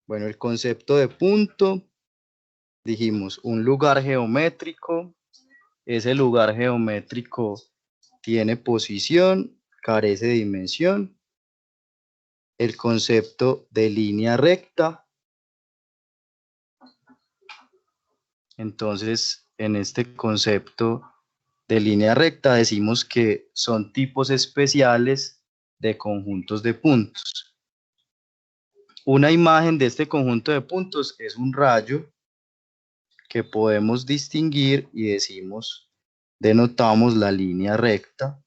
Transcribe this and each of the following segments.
Bueno, el concepto de punto, dijimos un lugar geométrico. Ese lugar geométrico tiene posición, carece de dimensión. El concepto de línea recta. Entonces, en este concepto de línea recta decimos que son tipos especiales de conjuntos de puntos. Una imagen de este conjunto de puntos es un rayo que podemos distinguir y decimos, denotamos la línea recta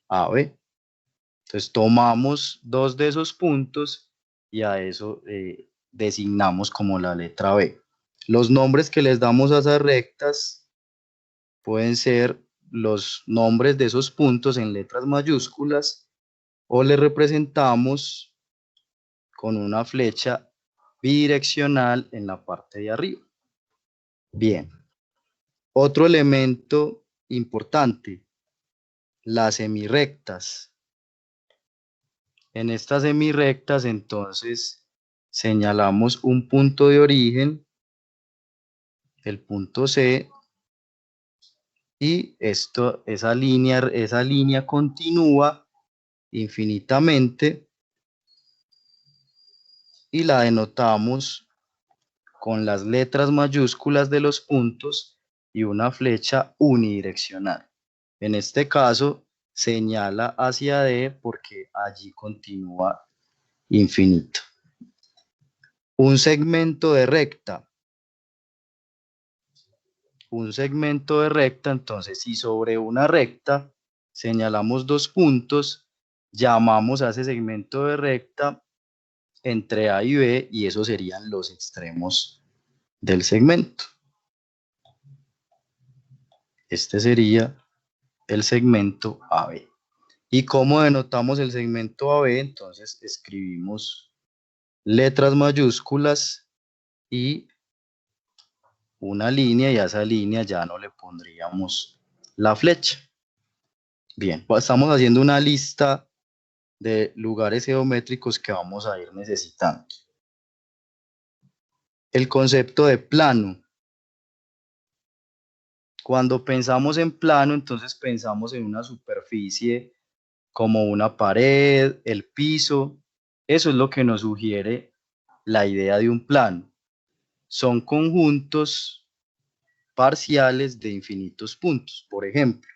AB. Entonces tomamos dos de esos puntos y a eso designamos como la letra B. Los nombres que les damos a esas rectas pueden ser los nombres de esos puntos en letras mayúsculas o le representamos con una flecha bidireccional en la parte de arriba. Bien, otro elemento importante, las semirrectas. En estas semirrectas entonces señalamos un punto de origen, el punto C, y esa línea continúa infinitamente y la denotamos con las letras mayúsculas de los puntos y una flecha unidireccional. En este caso señala hacia D porque allí continúa infinito. Un segmento de recta. Un segmento de recta, entonces si sobre una recta señalamos dos puntos, llamamos a ese segmento de recta entre A y B y esos serían los extremos del segmento. Este sería el segmento AB. ¿Y cómo denotamos el segmento AB? Entonces escribimos letras mayúsculas y una línea, y a esa línea ya no le pondríamos la flecha. Bien, estamos haciendo una lista de lugares geométricos que vamos a ir necesitando. El concepto de plano. Cuando pensamos en plano, entonces pensamos en una superficie como una pared, el piso. Eso es lo que nos sugiere la idea de un plano. Son conjuntos parciales de infinitos puntos. Por ejemplo,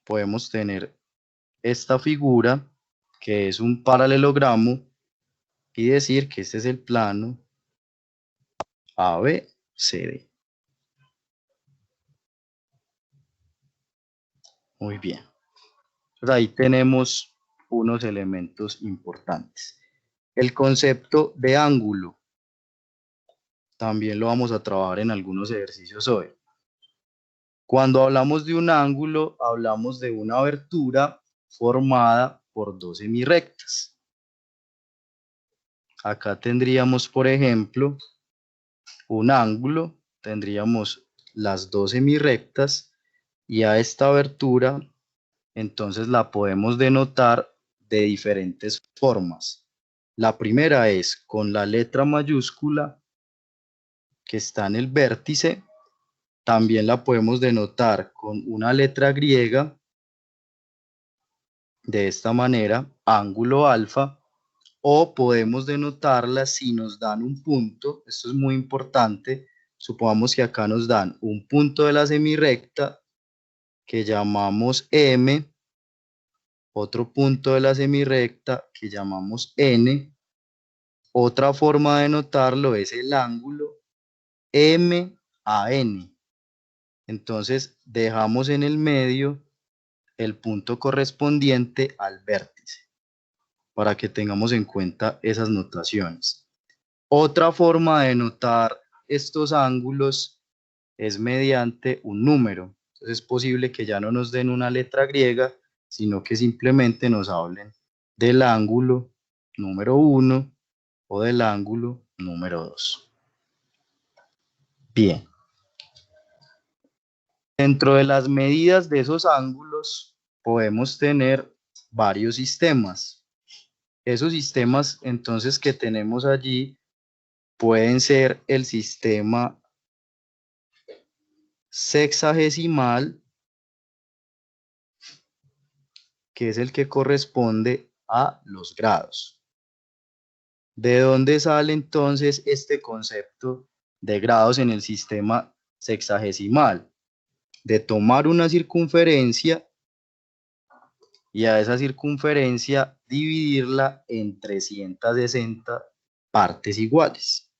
podemos tener esta figura que es un paralelogramo y decir que este es el plano ABCD. Muy bien. Entonces ahí tenemos unos elementos importantes. El concepto de ángulo también lo vamos a trabajar en algunos ejercicios hoy. Cuando hablamos de un ángulo, hablamos de una abertura formada por dos semirrectas. Acá tendríamos, por ejemplo, un ángulo, tendríamos las dos semirrectas y a esta abertura, entonces la podemos denotar de diferentes formas. La primera es con la letra mayúscula que está en el vértice. También la podemos denotar con una letra griega de esta manera, ángulo alfa, o podemos denotarla si nos dan un punto. Esto es muy importante. Supongamos que acá nos dan un punto de la semirrecta que llamamos M, otro punto de la semirrecta que llamamos N. Otra forma de notarlo es el ángulo M a N. Entonces dejamos en el medio el punto correspondiente al vértice para que tengamos en cuenta esas notaciones. Otra forma de notar estos ángulos es mediante un número. Entonces es posible que ya no nos den una letra griega, sino que simplemente nos hablen del ángulo número 1 o del ángulo número 2. Bien. Dentro de las medidas de esos ángulos podemos tener varios sistemas. Esos sistemas entonces que tenemos allí pueden ser el sistema sexagesimal, que es el que corresponde a los grados. ¿De dónde sale entonces este concepto de grados en el sistema sexagesimal? De tomar una circunferencia y a esa circunferencia dividirla en 360 partes iguales.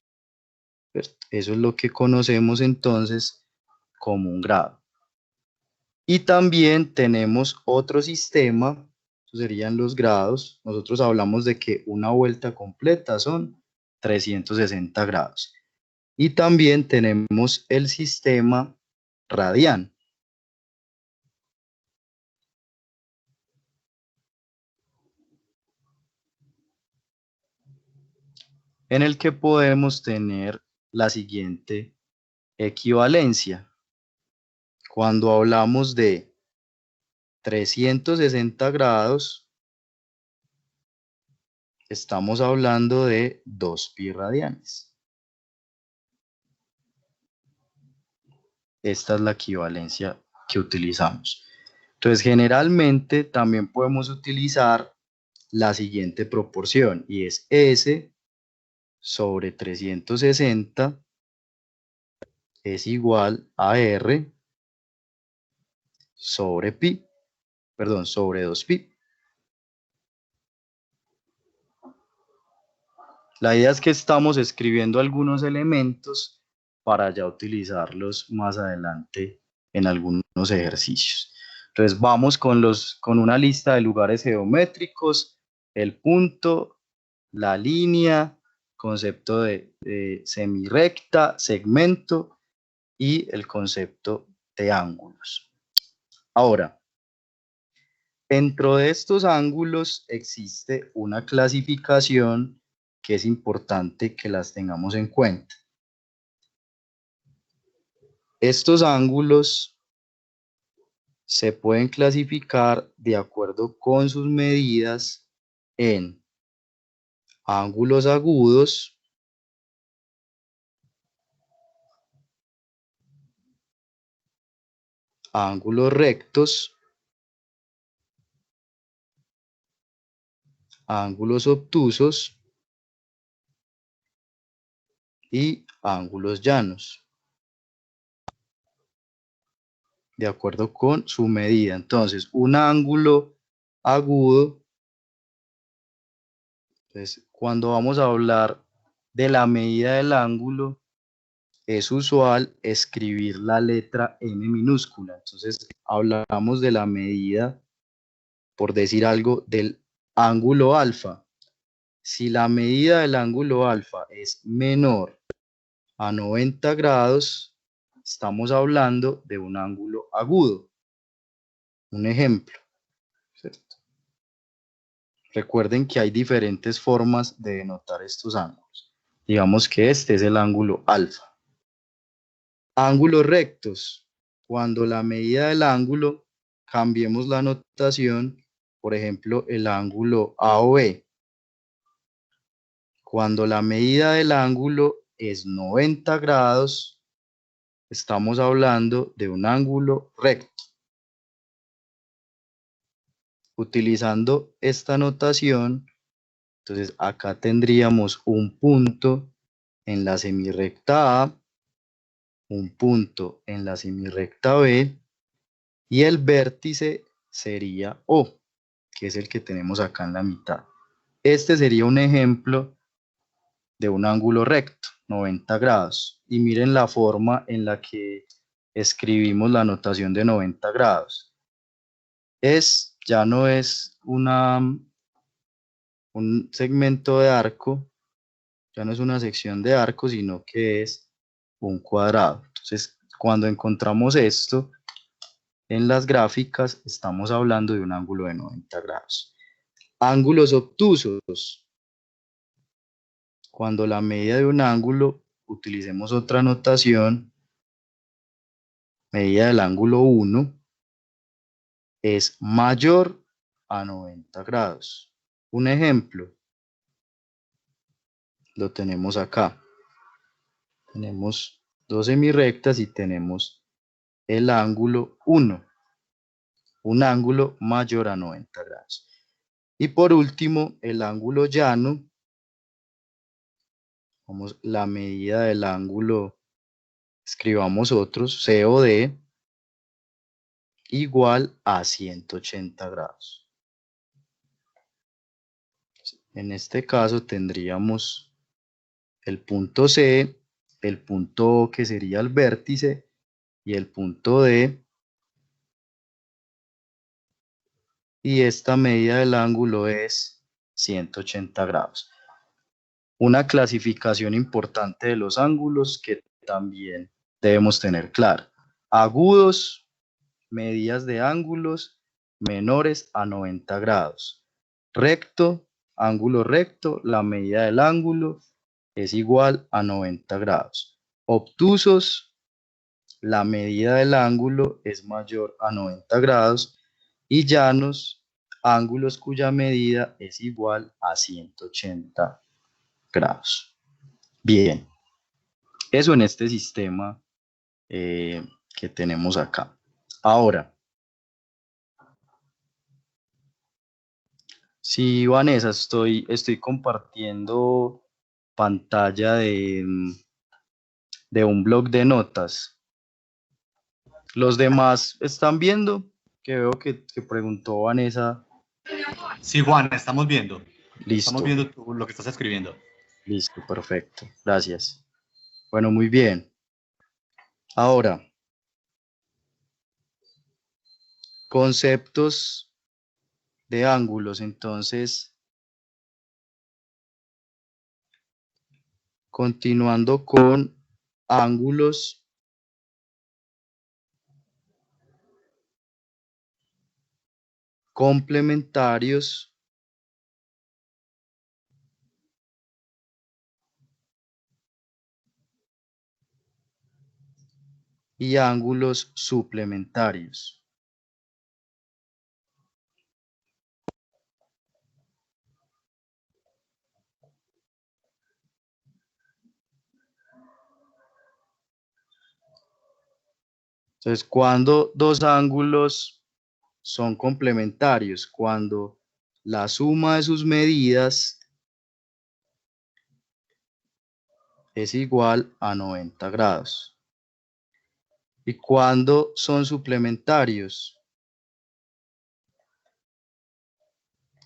Eso es lo que conocemos entonces como un grado. Y también tenemos otro sistema, eso serían los grados. Nosotros hablamos de que una vuelta completa son 360 grados. Y también tenemos el sistema radian. En el que podemos tener la siguiente equivalencia. Cuando hablamos de 360 grados, estamos hablando de 2pi radianes. Esta es la equivalencia que utilizamos. Entonces, generalmente también podemos utilizar la siguiente proporción y es S sobre 360 es igual a R sobre pi, perdón, sobre 2pi. La idea es que estamos escribiendo algunos elementos para ya utilizarlos más adelante en algunos ejercicios. Entonces vamos con una lista de lugares geométricos, el punto, la línea, concepto de semirrecta, segmento y el concepto de ángulos. Ahora, dentro de estos ángulos existe una clasificación que es importante que las tengamos en cuenta. Estos ángulos se pueden clasificar de acuerdo con sus medidas en ángulos agudos, ángulos rectos, ángulos obtusos y ángulos llanos, de acuerdo con su medida. Entonces, un ángulo agudo, entonces, cuando vamos a hablar de la medida del ángulo, es usual escribir la letra M minúscula. Entonces, hablamos de la medida, por decir algo, del ángulo alfa. Si la medida del ángulo alfa es menor a 90 grados, estamos hablando de un ángulo agudo. Un ejemplo, ¿cierto? Recuerden que hay diferentes formas de denotar estos ángulos. Digamos que este es el ángulo alfa. Ángulos rectos. Cuando la medida del ángulo, cambiemos la notación, por ejemplo, el ángulo AOB. Cuando la medida del ángulo es 90 grados, estamos hablando de un ángulo recto. Utilizando esta notación, entonces acá tendríamos un punto en la semirrecta A, un punto en la semirrecta B y el vértice sería O, que es el que tenemos acá en la mitad. Este sería un ejemplo de un ángulo recto, 90 grados. Y miren la forma en la que escribimos la notación de 90 grados. Ya no es un segmento de arco, ya no es una sección de arco, sino que es un cuadrado. Entonces, cuando encontramos esto en las gráficas, estamos hablando de un ángulo de 90 grados. Ángulos obtusos. Cuando la medida de un ángulo, utilicemos otra notación, medida del ángulo 1, es mayor a 90 grados. Un ejemplo, lo tenemos acá. Tenemos dos semirrectas y tenemos el ángulo 1, un ángulo mayor a 90 grados. Y por último, el ángulo llano, vamos, la medida del ángulo, escribamos otros, COD, igual a 180 grados. En este caso tendríamos el punto C, el punto O que sería el vértice y el punto D, y esta medida del ángulo es 180 grados. Una clasificación importante de los ángulos que también debemos tener claro. Agudos, medidas de ángulos menores a 90 grados. Recto, ángulo recto, la medida del ángulo es igual a 90 grados. Obtusos, la medida del ángulo es mayor a 90 grados. Y llanos, ángulos cuya medida es igual a 180 grados. Bien, eso en este sistema que tenemos acá. Ahora, sí, Vanessa, estoy compartiendo pantalla de un blog de notas. ¿Los demás están viendo? Que veo que preguntó Vanessa. Sí, Juan, estamos viendo. Listo. Estamos viendo lo que estás escribiendo. Listo, perfecto. Gracias. Bueno, muy bien. Ahora, conceptos de ángulos. Entonces, continuando con ángulos complementarios y ángulos suplementarios. Entonces, cuando dos ángulos son complementarios, cuando la suma de sus medidas es igual a 90 grados. ¿Y cuando son suplementarios?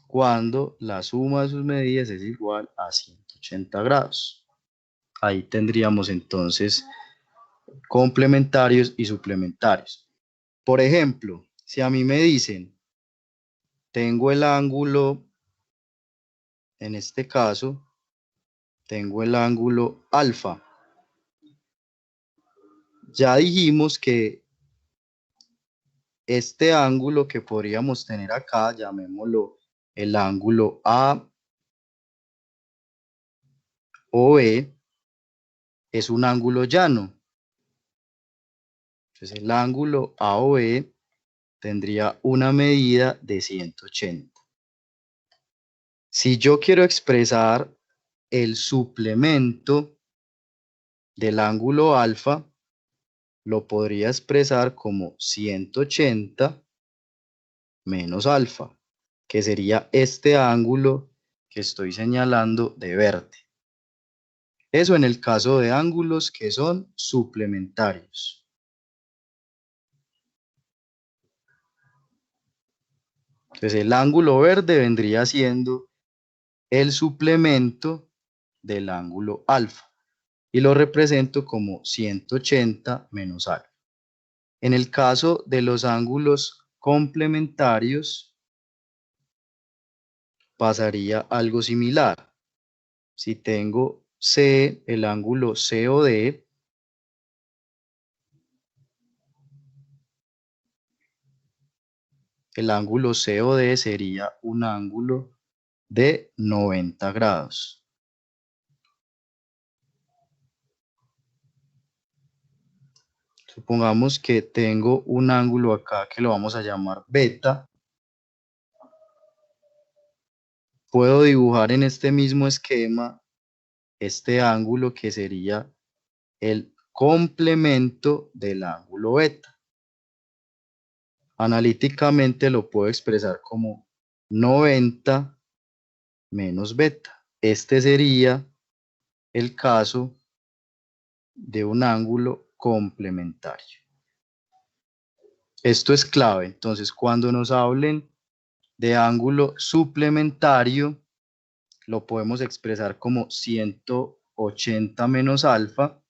Cuando la suma de sus medidas es igual a 180 grados. Ahí tendríamos entonces complementarios y suplementarios. Por ejemplo, si a mí me dicen, tengo el ángulo, en este caso, tengo el ángulo alfa. Ya dijimos que este ángulo que podríamos tener acá, llamémoslo el ángulo A o B, es un ángulo llano. Entonces el ángulo A o B tendría una medida de 180. Si yo quiero expresar el suplemento del ángulo alfa, lo podría expresar como 180 menos alfa, que sería este ángulo que estoy señalando de verde. Eso en el caso de ángulos que son suplementarios. Entonces el ángulo verde vendría siendo el suplemento del ángulo alfa y lo represento como 180 menos alfa. En el caso de los ángulos complementarios pasaría algo similar. Si tengo C, el ángulo COD, el ángulo COD sería un ángulo de 90 grados. Supongamos que tengo un ángulo acá que lo vamos a llamar beta. puedo dibujar en este mismo esquema este ángulo que sería el complemento del ángulo beta. Analíticamente lo puedo expresar como 90 menos beta. Este sería el caso de un ángulo complementario. Esto es clave. Entonces, cuando nos hablen de ángulo suplementario, lo podemos expresar como 180 menos alfa.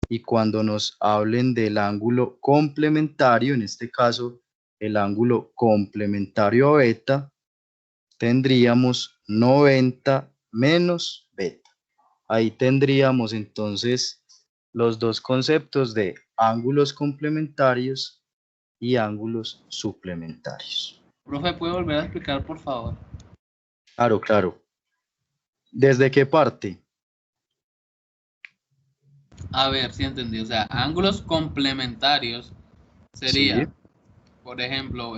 Y cuando nos hablen del ángulo complementario, en este caso el ángulo complementario a beta, tendríamos 90 menos beta. Ahí tendríamos entonces los dos conceptos de ángulos complementarios y ángulos suplementarios. Profe, ¿puede volver a explicar, por favor? Claro, claro. ¿Desde qué parte? A ver, si entendí. O sea, ángulos complementarios sería, Sí, por ejemplo,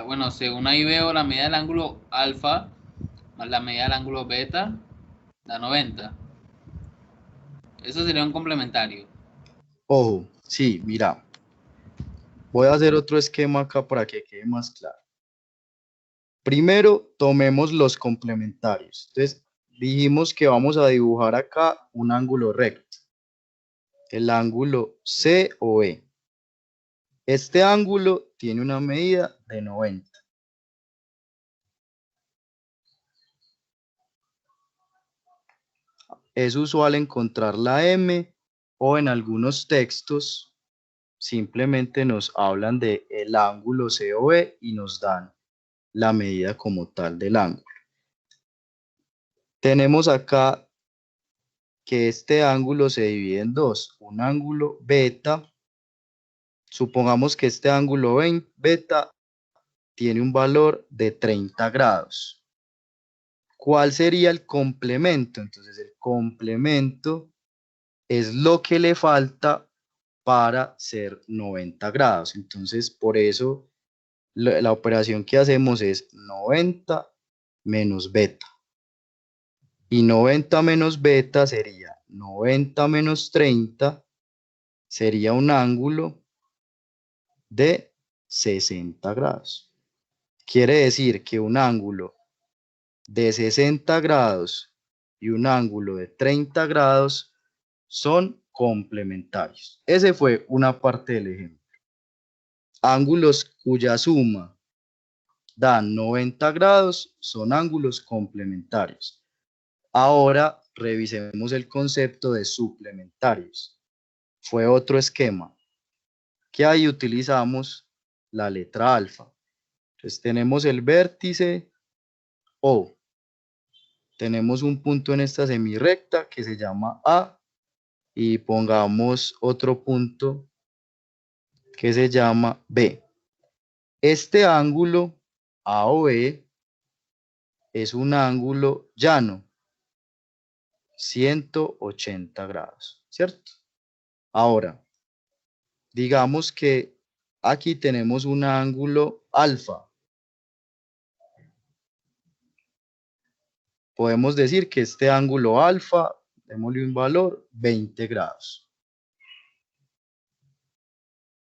bueno, según ahí veo, la medida del ángulo alfa más la medida del ángulo beta da 90. Eso sería un complementario. ojo, sí, mira. Voy a hacer otro esquema acá para que quede más claro. Primero, tomemos los complementarios. Entonces, dijimos que vamos a dibujar acá un ángulo recto. El ángulo COE. Este ángulo tiene una medida de 90. Es usual encontrar la M o en algunos textos simplemente nos hablan de el ángulo COE y nos dan la medida como tal del ángulo. Tenemos acá que este ángulo se divide en dos, un ángulo beta. Supongamos que este ángulo beta tiene un valor de 30 grados. ¿Cuál sería el complemento? Entonces el complemento es lo que le falta para ser 90 grados. Entonces por eso la operación que hacemos es 90 menos beta. Y 90 menos beta sería 90 menos 30, sería un ángulo de 60 grados. Quiere decir que un ángulo de 60 grados y un ángulo de 30 grados son complementarios. Ese fue una parte del ejemplo. Ángulos cuya suma dan 90 grados son ángulos complementarios. Ahora revisemos el concepto de suplementarios. Fue otro esquema que ahí utilizamos la letra alfa. Entonces tenemos el vértice O. Tenemos un punto en esta semirrecta que se llama A y pongamos otro punto que se llama B. Este ángulo AOB es un ángulo llano, 180 grados, ¿cierto? Ahora, digamos que aquí tenemos un ángulo alfa. Podemos decir que este ángulo alfa, démosle un valor, 20 grados.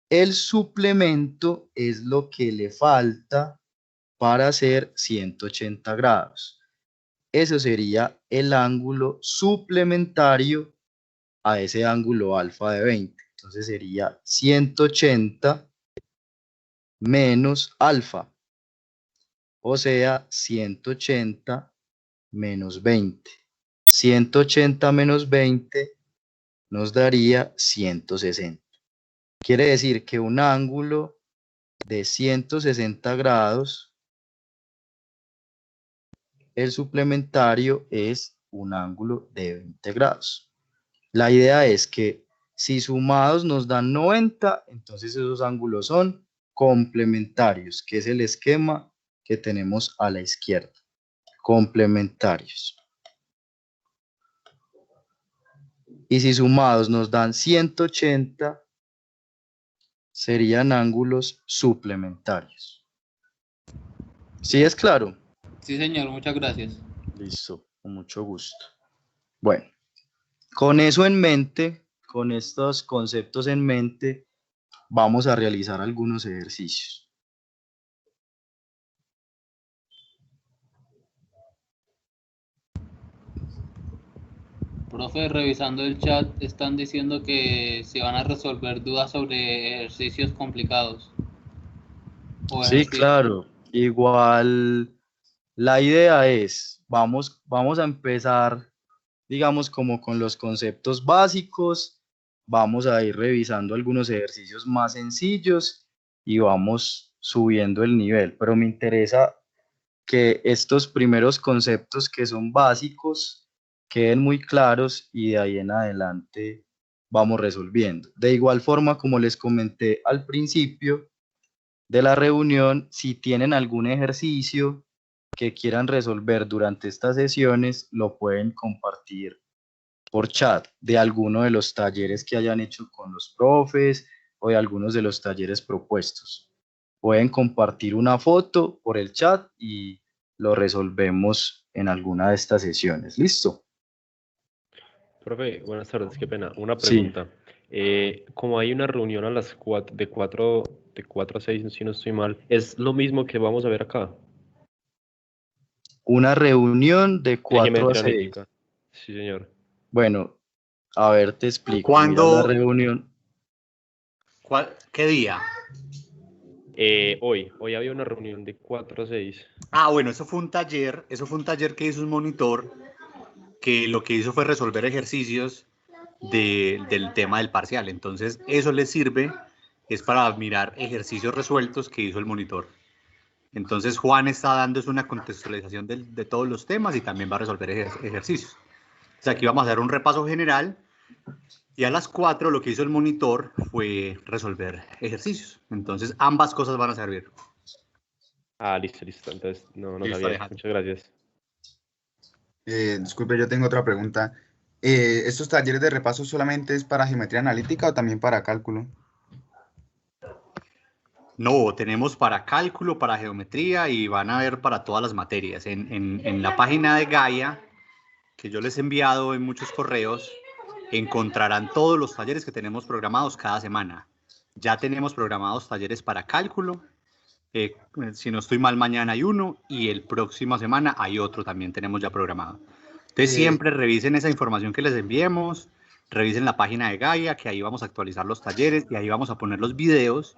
El suplemento es lo que le falta para hacer 180 grados. Eso sería el ángulo suplementario a ese ángulo alfa de 20. Entonces sería 180 menos alfa, o sea, 180 menos 20. 180 menos 20 nos daría 160. Quiere decir que un ángulo de 160 grados, el suplementario es un ángulo de 20 grados. La idea es que si sumados nos dan 90, entonces esos ángulos son complementarios, que es el esquema que tenemos a la izquierda. Complementarios. Y si sumados nos dan 180, serían ángulos suplementarios. ¿Sí es claro? Sí, señor, muchas gracias. Listo, con mucho gusto. Bueno, con eso en mente, con estos conceptos en mente, vamos a realizar algunos ejercicios. Profe, revisando el chat, están diciendo que se van a resolver dudas sobre ejercicios complicados o Sí, ejercicios. claro. Igual la idea es, vamos a empezar, digamos, como con los conceptos básicos, vamos a ir revisando algunos ejercicios más sencillos y vamos subiendo el nivel, pero me interesa que estos primeros conceptos que son básicos queden muy claros y de ahí en adelante vamos resolviendo. De igual forma, como les comenté al principio de la reunión, si tienen algún ejercicio que quieran resolver durante estas sesiones, lo pueden compartir por chat de alguno de los talleres que hayan hecho con los profes o de algunos de los talleres propuestos. Pueden compartir una foto por el chat y lo resolvemos en alguna de estas sesiones. ¿Listo? Profe, buenas tardes, qué pena. Una Sí. pregunta. Como hay una reunión a las 4, de 4 a 6, si no estoy mal, ¿es lo mismo que vamos a ver acá? Una reunión de De 4 a geometría 6. analítica. Sí, señor. Bueno, a ver, te explico. Mira la ¿Cuándo? reunión. ¿Qué día? Hoy había una reunión de 4 a 6. Ah, bueno, eso fue un taller que hizo un monitor que lo que hizo fue resolver ejercicios del tema del parcial. Entonces, eso les sirve, es para mirar ejercicios resueltos que hizo el monitor. Entonces, Juan está dándoles una contextualización de todos los temas y también va a resolver ejercicios. O sea, aquí vamos a hacer un repaso general y a las 4 lo que hizo el monitor fue resolver ejercicios. Entonces, ambas cosas van a servir. Ah, listo, listo. Entonces, no Listo, sabía. Alejandro. Muchas gracias. Disculpe, yo tengo otra pregunta. ¿Estos talleres de repaso solamente es para geometría analítica o también para cálculo? No, tenemos para cálculo, para geometría y van a ver para todas las materias. En la página de Gaia, que yo les he enviado en muchos correos, encontrarán todos los talleres que tenemos programados cada semana. Ya tenemos programados talleres para cálculo. Si no estoy mal, mañana hay uno y el próxima semana hay otro también tenemos ya programado. Entonces siempre revisen esa información que les enviemos, revisen la página de Gaia, que ahí vamos a actualizar los talleres y ahí vamos a poner los videos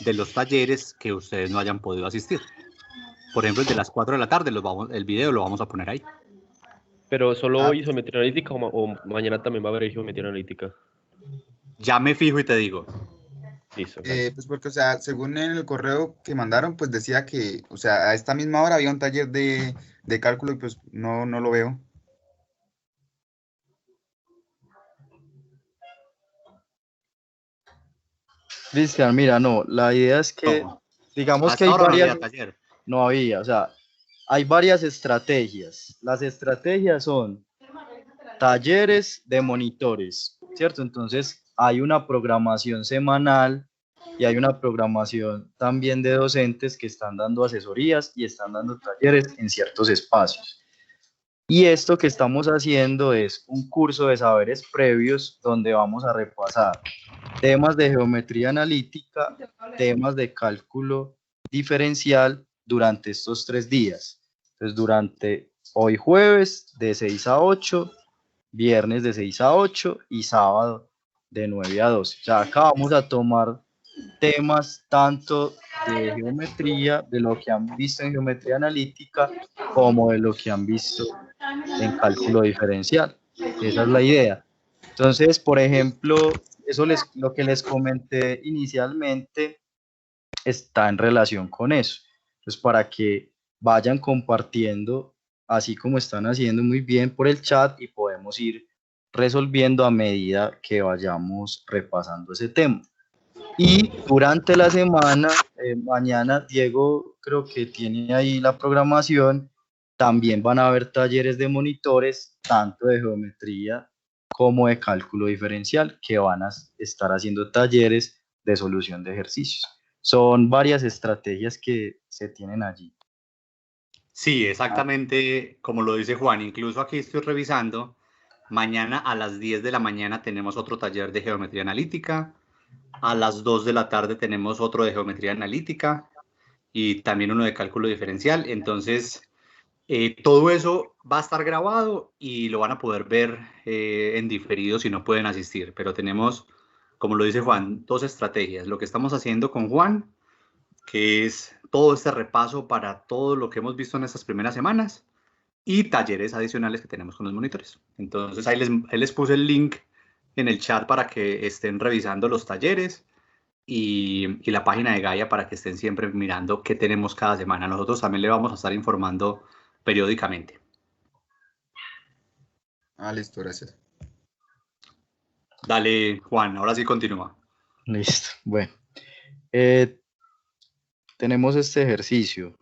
de los talleres que ustedes no hayan podido asistir. Por ejemplo, el de las 4 de la tarde, el video lo vamos a poner ahí. Pero solo Ah, hoy geometría analítica o mañana también va a haber geometría analítica. Ya me fijo y te digo. Listo, gracias. Pues porque, o sea, según en el correo que mandaron, pues decía que, o sea, a esta misma hora había un taller de cálculo y pues no lo veo. Cristian, mira, no, la idea es que, No, digamos que hasta hay ahora no varias, había taller. no había, o sea, hay varias estrategias. Las estrategias son talleres de monitores, ¿cierto? Entonces hay una programación semanal y hay una programación también de docentes que están dando asesorías y están dando talleres en ciertos espacios. Y esto que estamos haciendo es un curso de saberes previos donde vamos a repasar temas de geometría analítica, temas de cálculo diferencial durante estos 3 días. Entonces, durante hoy jueves de 6 a 8, viernes de 6 a 8 y sábado de 9 a 12. O sea, acá vamos a tomar temas tanto de geometría, de lo que han visto en geometría analítica, como de lo que han visto en cálculo diferencial. Esa es la idea. Entonces, por ejemplo, lo que les comenté inicialmente está en relación con eso. Entonces, para que vayan compartiendo, así como están haciendo muy bien por el chat y podemos ir resolviendo a medida que vayamos repasando ese tema. Y durante la semana, mañana Diego creo que tiene ahí la programación, también van a haber talleres de monitores, tanto de geometría como de cálculo diferencial, que van a estar haciendo talleres de solución de ejercicios. Son varias estrategias que se tienen allí. Sí, exactamente como lo dice Juan. Incluso aquí estoy revisando. Mañana a las 10 de la mañana tenemos otro taller de geometría analítica. A las 2 de la tarde tenemos otro de geometría analítica y también uno de cálculo diferencial. Entonces, todo eso va a estar grabado y lo van a poder ver en diferido si no pueden asistir. Pero tenemos, como lo dice Juan, dos estrategias. Lo que estamos haciendo con Juan, que es todo este repaso para todo lo que hemos visto en estas primeras semanas, y talleres adicionales que tenemos con los monitores. Entonces ahí les puse el link en el chat para que estén revisando los talleres y la página de Gaia para que estén siempre mirando qué tenemos cada semana. Nosotros también le vamos a estar informando periódicamente. Ah, listo, gracias. Dale, Juan, ahora sí continúa. Listo. Bueno, tenemos este ejercicio.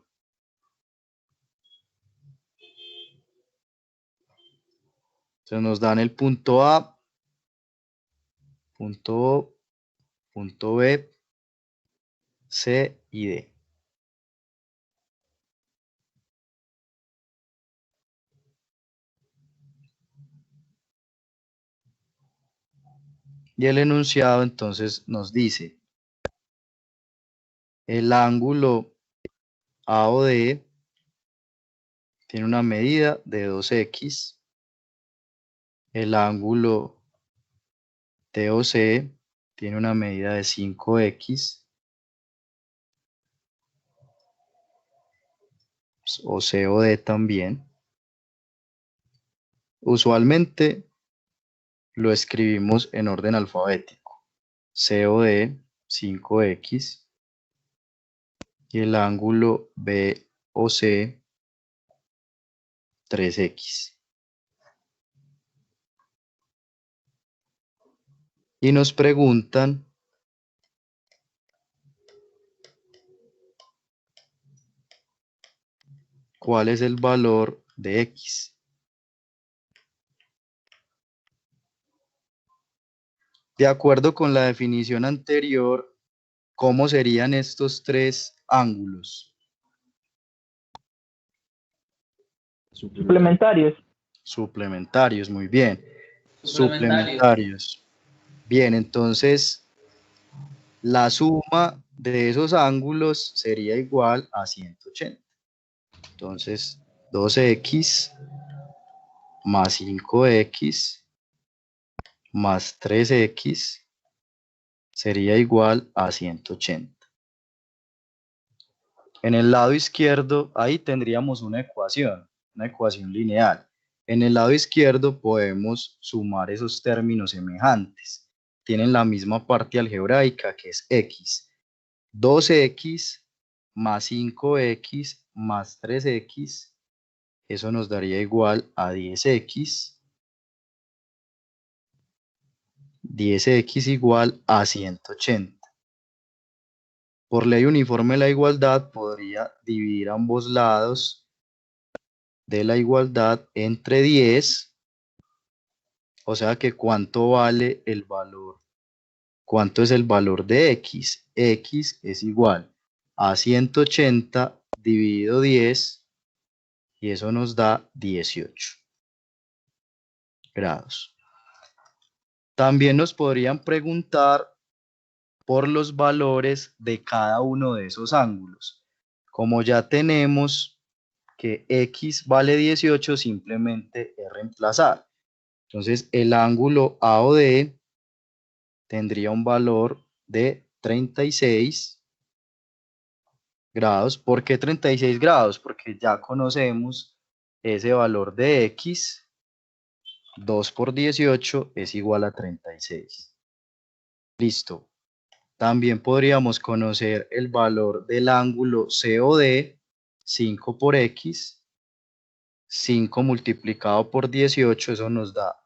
Entonces nos dan el punto A, punto O, punto B, C y D. Y el enunciado entonces nos dice, el ángulo AOD tiene una medida de 2x, el ángulo TOC tiene una medida de 5x, o COD también. Usualmente lo escribimos en orden alfabético. COD 5x y el ángulo BOC 3x. Y nos preguntan cuál es el valor de x. De acuerdo con la definición anterior, ¿cómo serían estos tres ángulos? Suplementarios. Suplementarios, muy bien. Suplementarios. Suplementarios. Bien, entonces la suma de esos ángulos sería igual a 180. Entonces, 2x más 5x más 3x sería igual a 180. En el lado izquierdo, ahí tendríamos una ecuación lineal. En el lado izquierdo podemos sumar esos términos semejantes. Tienen la misma parte algebraica que es x. 2x más 5x más 3x, eso nos daría igual a 10x. 10x igual a 180. Por ley uniforme de la igualdad, podría dividir ambos lados de la igualdad entre 10. O sea que ¿cuánto vale el valor? ¿Cuánto es el valor de x? X es igual a 180 dividido 10 y eso nos da 18 grados. También nos podrían preguntar por los valores de cada uno de esos ángulos. Como ya tenemos que x vale 18, simplemente es reemplazar. Entonces el ángulo AOD tendría un valor de 36 grados. ¿Por qué 36 grados? Porque ya conocemos ese valor de x. 2 por 18 es igual a 36. Listo. También podríamos conocer el valor del ángulo COD, 5 por x, 5 multiplicado por 18, eso nos da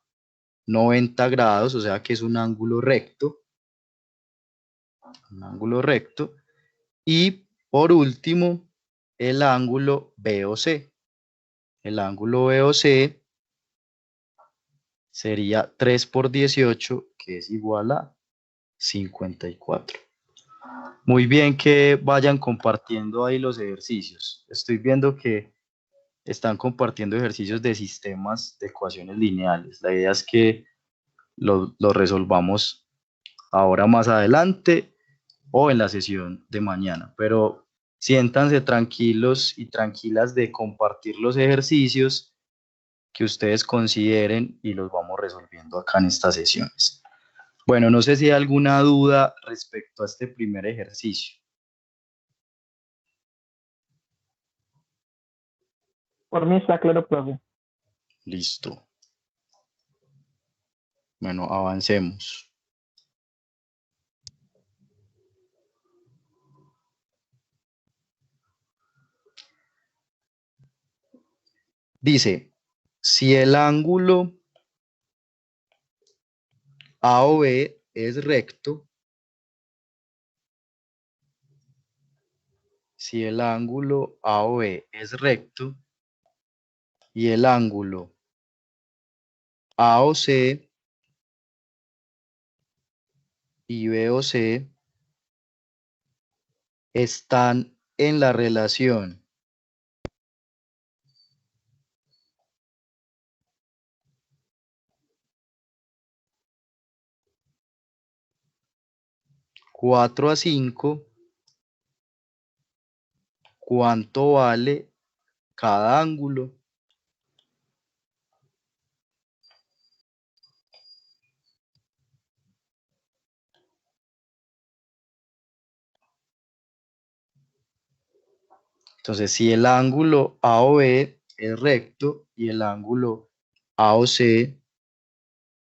90 grados, o sea que es un ángulo recto. Un ángulo recto. Y por último, el ángulo BOC. El ángulo BOC sería 3 por 18, que es igual a 54. Muy bien que vayan compartiendo ahí los ejercicios. Estoy viendo que están compartiendo ejercicios de sistemas de ecuaciones lineales. La idea es que lo resolvamos ahora más adelante o en la sesión de mañana, pero siéntanse tranquilos y tranquilas de compartir los ejercicios que ustedes consideren y los vamos resolviendo acá en estas sesiones. Bueno, no sé si hay alguna duda respecto a este primer ejercicio. Por mí está claro, profe. Listo. Bueno, avancemos. Dice, si el ángulo AOB es recto, si el ángulo AOB es recto y el ángulo AOC y BOC están en la relación (4 a 5), ¿cuánto vale cada ángulo? Entonces, si el ángulo AOB es recto y el ángulo AOC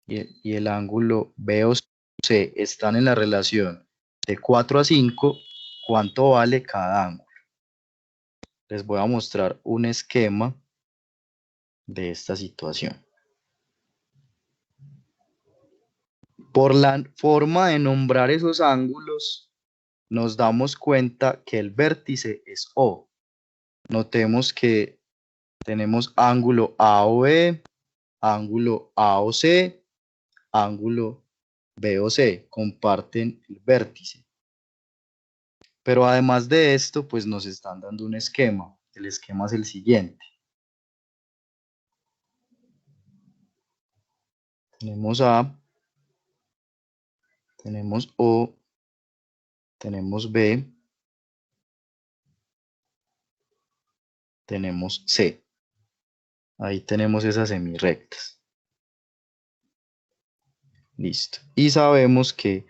y el ángulo BOC están en la relación de 4 a 5, ¿cuánto vale cada ángulo? Les voy a mostrar un esquema de esta situación. Por la forma de nombrar esos ángulos, nos damos cuenta que el vértice es O. Notemos que tenemos ángulo AOB, ángulo AOC, ángulo BOC, comparten el vértice. Pero además de esto, pues nos están dando un esquema. El esquema es el siguiente. Tenemos A, tenemos O, tenemos B, tenemos C. Ahí tenemos esas semirrectas. Listo. Y sabemos que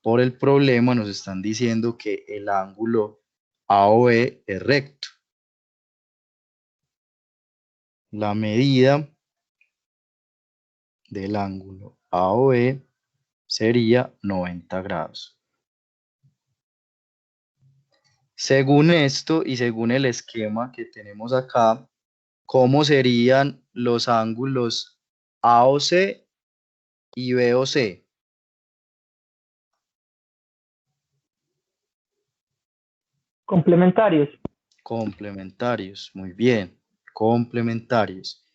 por el problema nos están diciendo que el ángulo AOB es recto. La medida del ángulo AOB sería 90 grados. Según esto y según el esquema que tenemos acá, ¿cómo serían los ángulos AOC y BOC? Complementarios. Complementarios, muy bien, complementarios.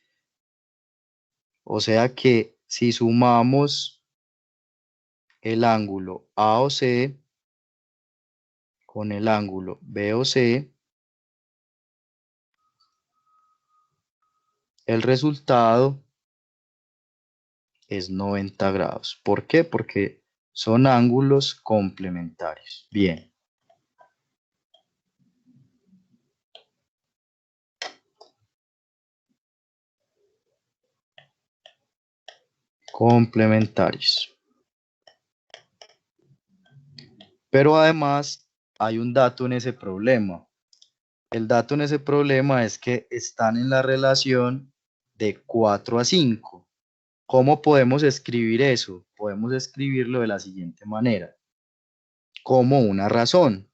O sea que si sumamos el ángulo AOC con el ángulo BOC, el resultado es 90 grados. ¿Por qué? Porque son ángulos complementarios. Bien. Complementarios. Pero además hay un dato en ese problema. El dato en ese problema es que están en la relación de 4 a 5. ¿Cómo podemos escribir eso? Podemos escribirlo de la siguiente manera. Como una razón.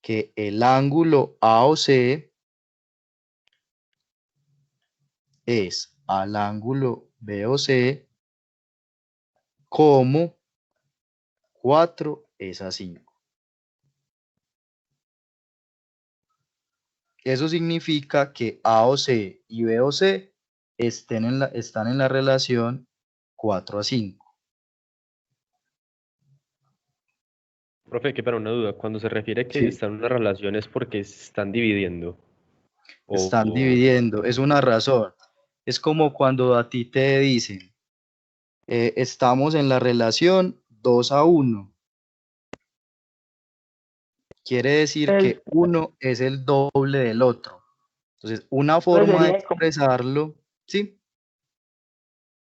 Que el ángulo AOC es al ángulo BOC como 4 es a 5. Eso significa que AOC y BOC están en la relación 4 a 5. Profe, que para una duda, cuando se refiere que Sí. están en una relación es porque se están dividiendo. Están Oh, dividiendo, es una razón. Es como cuando a ti te dicen, estamos en la relación 2-1. Quiere decir Pues, que uno es el doble del otro. Entonces, una pues forma de sería como expresarlo, ¿sí?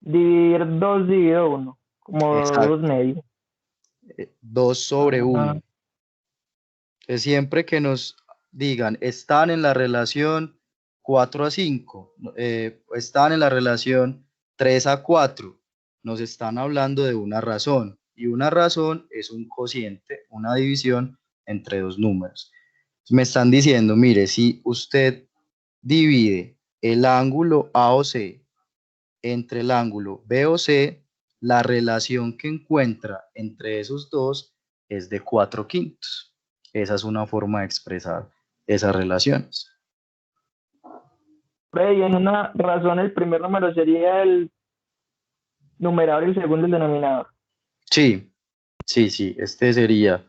dividir 2 dividido 1, como 2 Exacto, medios. 2/1. Ah, Entonces, siempre que nos digan, están en la relación 4-5, están en la relación 3-4, nos están hablando de una razón. Y una razón es un cociente, una división entre dos números. Me están diciendo, mire, si usted divide el ángulo AOC entre el ángulo BOC, la relación que encuentra entre esos dos es de 4/5. Esa es una forma de expresar esas relaciones. ve, y en una razón el primer número sería el numerador y el segundo el denominador. Sí, sí, este sería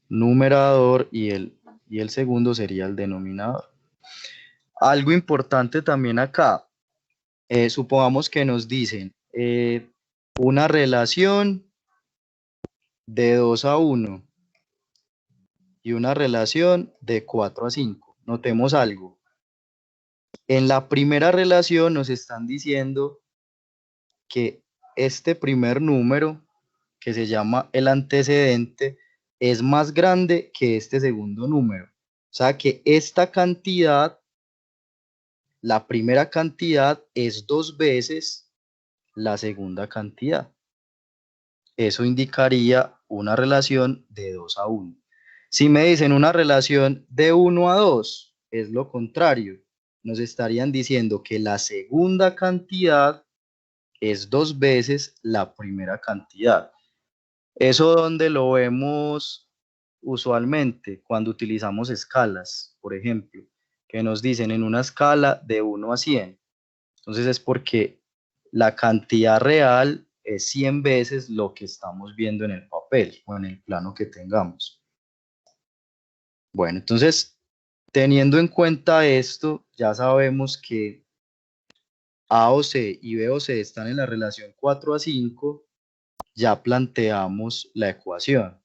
numerador y el segundo sería el denominador. Algo importante también acá, supongamos que nos dicen una relación de 2-1 y una relación de 4-5. Notemos algo. En la primera relación nos están diciendo que este primer número, que se llama el antecedente, es más grande que este segundo número. O sea que esta cantidad, la primera cantidad, es 2 veces la segunda cantidad. Eso indicaría una relación de 2-1. Si me dicen una relación de 1-2, es lo contrario. Nos estarían diciendo que la segunda cantidad es 2 veces la primera cantidad. Eso donde lo vemos usualmente cuando utilizamos escalas, por ejemplo, que nos dicen en una escala de 1-100. Entonces es porque la cantidad real es 100 veces lo que estamos viendo en el papel o en el plano que tengamos. Bueno, entonces, teniendo en cuenta esto, ya sabemos que AOC y BOC están en la relación 4-5, ya planteamos la ecuación.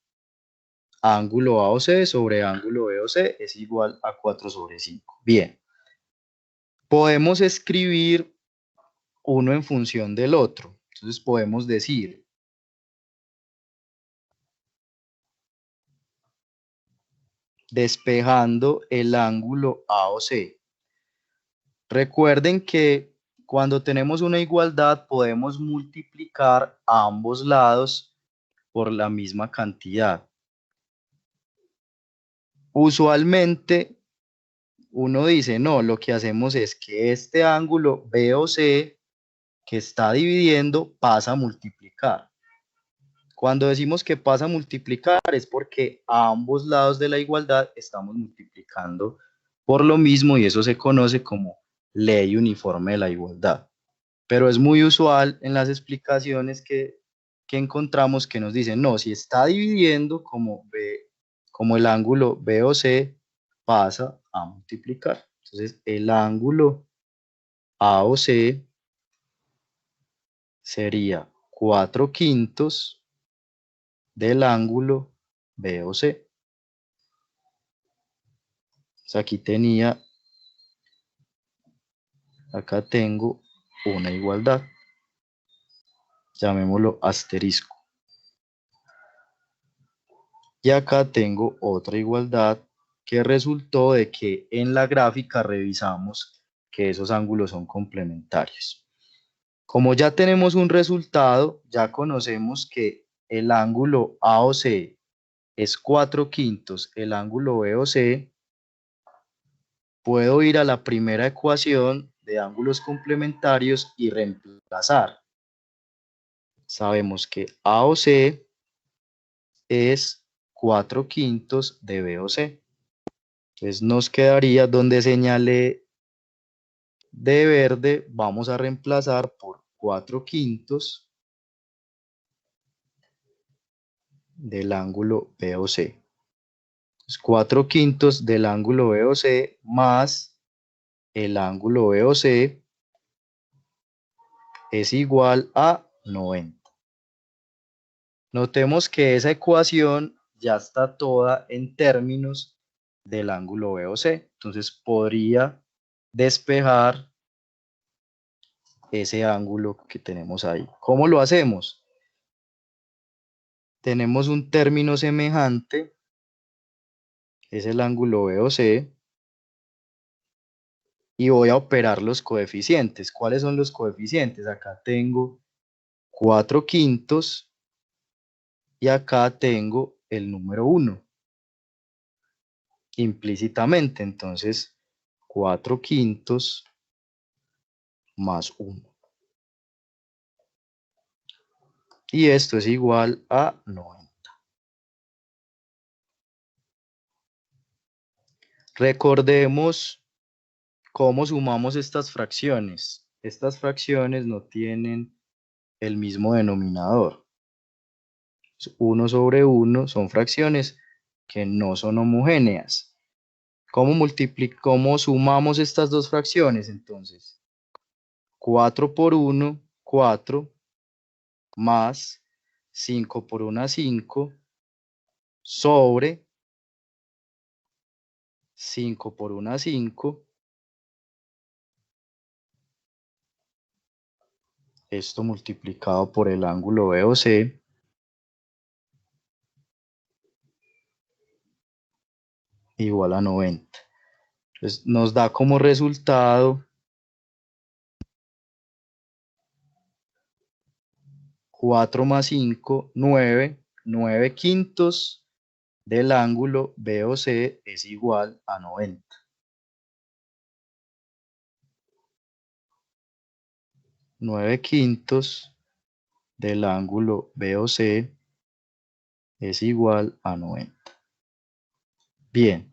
Ángulo AOC sobre ángulo BOC es igual a 4/5. Bien, podemos escribir uno en función del otro. Entonces podemos decir, despejando el ángulo AOC. Recuerden que cuando tenemos una igualdad podemos multiplicar a ambos lados por la misma cantidad. Usualmente uno dice, no, lo que hacemos es que este ángulo BOC que está dividiendo pasa a multiplicar. Cuando decimos que pasa a multiplicar es porque a ambos lados de la igualdad estamos multiplicando por lo mismo y eso se conoce como ley uniforme de la igualdad. Pero es muy usual en las explicaciones que encontramos que nos dicen, no, si está dividiendo como el ángulo BOC pasa a multiplicar. Entonces el ángulo AOC sería 4/5 del ángulo BOC. Aquí acá tengo una igualdad, llamémoslo asterisco. Y acá tengo otra igualdad que resultó de que en la gráfica revisamos que esos ángulos son complementarios. Como ya tenemos un resultado, ya conocemos que el ángulo AOC es 4/5 el ángulo BOC, puedo ir a la primera ecuación de ángulos complementarios y reemplazar. Sabemos que AOC es 4/5 de BOC. Entonces nos quedaría donde señalé de verde, vamos a reemplazar por 4/5 del ángulo BOC. 4/5 del ángulo BOC más el ángulo BOC es igual a 90. Notemos que esa ecuación ya está toda en términos del ángulo BOC. Entonces podría despejar ese ángulo que tenemos ahí. ¿Cómo lo hacemos? Tenemos un término semejante, es el ángulo BOC, y voy a operar los coeficientes. ¿Cuáles son los coeficientes? Acá tengo 4/5 y acá tengo el número 1 implícitamente. Entonces 4/5 más 1. Y esto es igual a 90. Recordemos cómo sumamos estas fracciones. Estas fracciones no tienen el mismo denominador. 1 sobre 1 son fracciones que no son homogéneas. ¿Cómo sumamos estas dos fracciones? Entonces, 4 por 1, 4, más 5 por 1, 5, sobre 5 por 1, 5. Esto multiplicado por el ángulo BOC igual a 90. Entonces nos da como resultado 4 más 5, 9. 9/5 del ángulo BOC es igual a 90. 9/5 del ángulo BOC es igual a 90. Bien.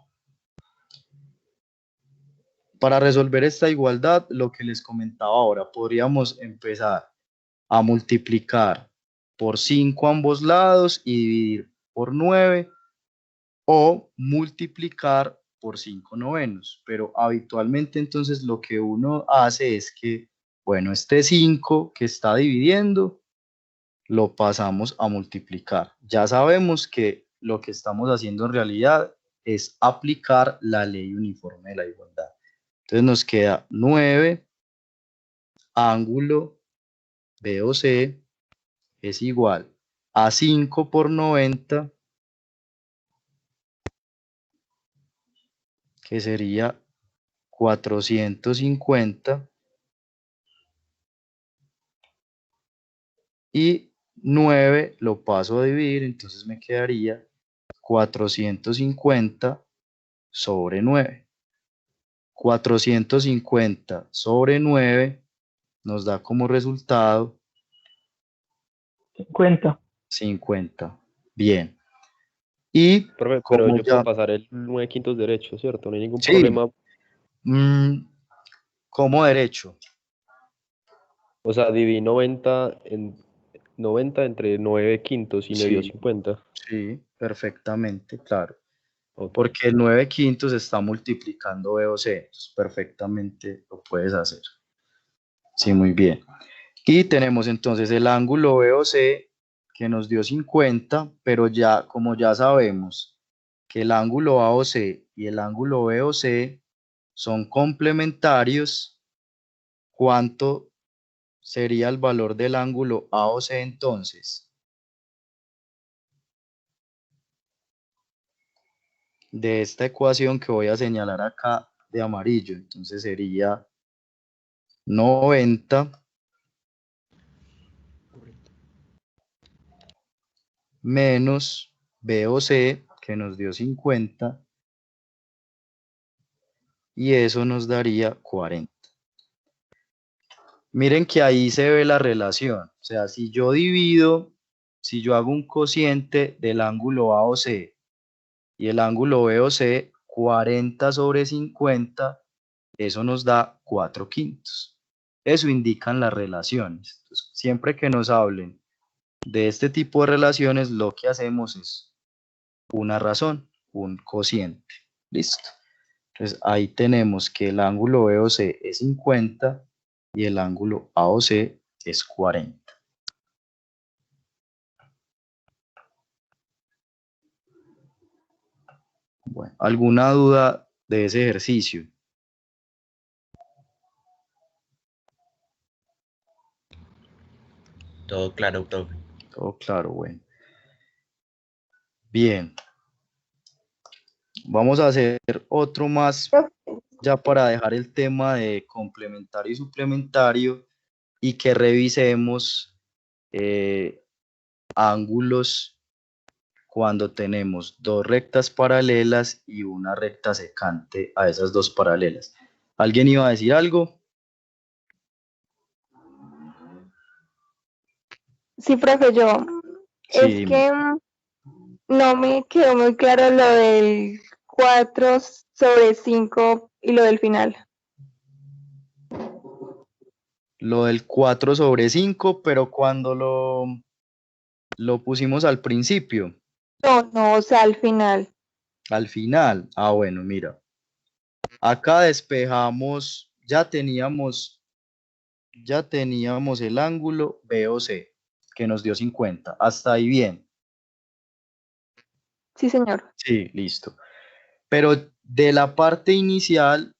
Para resolver esta igualdad, lo que les comentaba ahora, podríamos empezar a multiplicar por 5 ambos lados y dividir por 9, o multiplicar por 5 novenos. Pero habitualmente entonces lo que uno hace es que, bueno, este 5 que está dividiendo lo pasamos a multiplicar. Ya sabemos que lo que estamos haciendo en realidad es aplicar la ley uniforme de la igualdad. Entonces nos queda 9 ángulo BOC es igual a 5 por 90, que sería 450, y 9 lo paso a dividir, entonces me quedaría 450 sobre 9. 450 sobre 9 nos da como resultado 50. 50. Bien. Y Profe, pero como yo puedo pasar el 9/5 derecho, ¿cierto? No hay ningún Sí. problema. Como derecho. O sea, dividí 90 entre 9/5 y me dio Sí. 50. Sí, perfectamente, claro. Ok. Porque el 9/5 está multiplicando BOC, entonces perfectamente lo puedes hacer. Sí, muy bien. Y tenemos entonces el ángulo BOC que nos dio 50, pero ya, como ya sabemos que el ángulo AOC y el ángulo BOC son complementarios, ¿cuánto sería el valor del ángulo AOC entonces? De esta ecuación que voy a señalar acá de amarillo, entonces sería 90 menos BOC, que nos dio 50, y eso nos daría 40. Miren que ahí se ve la relación, o sea, si yo hago un cociente del ángulo AOC y el ángulo BOC, 40 sobre 50, eso nos da 4/5. Eso indican las relaciones. Entonces, siempre que nos hablen de este tipo de relaciones, lo que hacemos es una razón, un cociente. Listo. Entonces ahí tenemos que el ángulo BOC es 50 y el ángulo AOC es 40. Bueno, ¿alguna duda de ese ejercicio? Todo claro, profe. Todo claro, bueno. Bien. Vamos a hacer otro más ya para dejar el tema de complementario y suplementario y que revisemos ángulos cuando tenemos dos rectas paralelas y una recta secante a esas dos paralelas. ¿Alguien iba a decir algo? Sí, profe, yo. Sí, Es dime. que no me quedó muy claro lo del 4/5 y lo del final. Lo del 4/5, pero cuando lo pusimos al principio, No, o sea, al final. al final. Ah, bueno, mira. Acá despejamos, ya teníamos el ángulo BOC, que nos dio 50. Hasta ahí bien. Sí, señor. Sí, listo. Pero de la parte inicial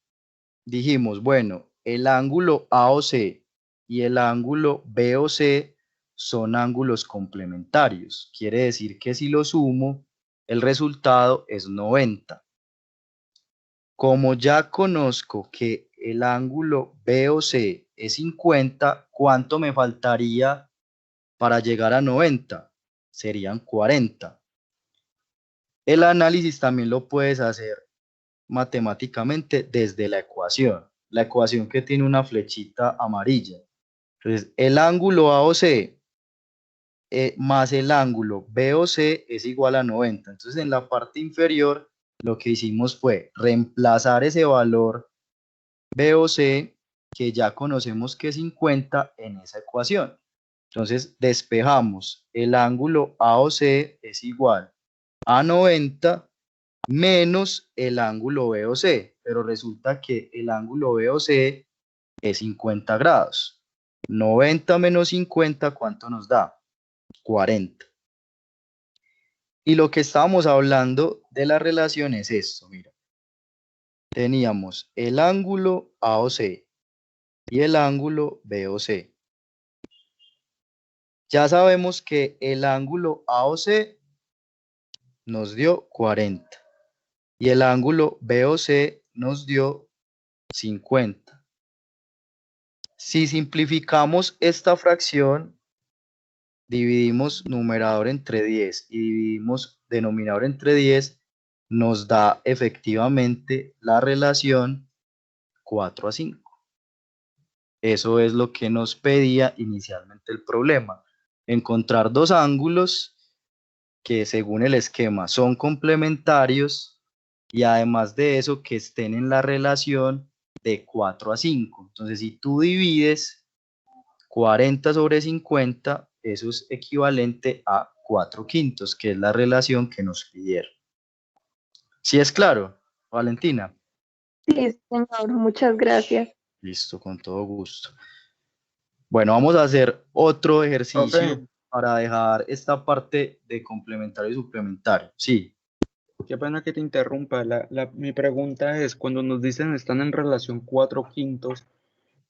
dijimos, bueno, el ángulo AOC y el ángulo BOC son ángulos complementarios. Quiere decir que si lo sumo, el resultado es 90. Como ya conozco que el ángulo BOC es 50, ¿cuánto me faltaría para llegar a 90? Serían 40. El análisis también lo puedes hacer matemáticamente desde la ecuación que tiene una flechita amarilla. Entonces, el ángulo AOC más el ángulo BOC es igual a 90. Entonces, en la parte inferior, lo que hicimos fue reemplazar ese valor BOC, que ya conocemos que es 50, en esa ecuación. Entonces, despejamos el ángulo AOC es igual a 90 menos el ángulo BOC, pero resulta que el ángulo BOC es 50 grados. 90 menos 50, ¿cuánto nos da? 40. Y lo que estábamos hablando de la relación es esto, mira. Teníamos el ángulo AOC y el ángulo BOC. Ya sabemos que el ángulo AOC nos dio 40 y el ángulo BOC nos dio 50. Si simplificamos esta fracción, dividimos numerador entre 10 y dividimos denominador entre 10, nos da efectivamente la relación 4/5. Eso es lo que nos pedía inicialmente el problema. Encontrar dos ángulos que según el esquema son complementarios y además de eso que estén en la relación de 4/5. Entonces, si tú divides 40/50, eso es equivalente a 4/5, que es la relación que nos pidieron. ¿Sí es claro, Valentina? Sí, señor. Muchas gracias. Listo, con todo gusto. Bueno, vamos a hacer otro ejercicio Profe, para dejar esta parte de complementario y suplementario. Sí, qué pena que te interrumpa. Mi pregunta es, cuando nos dicen están en relación 4/5,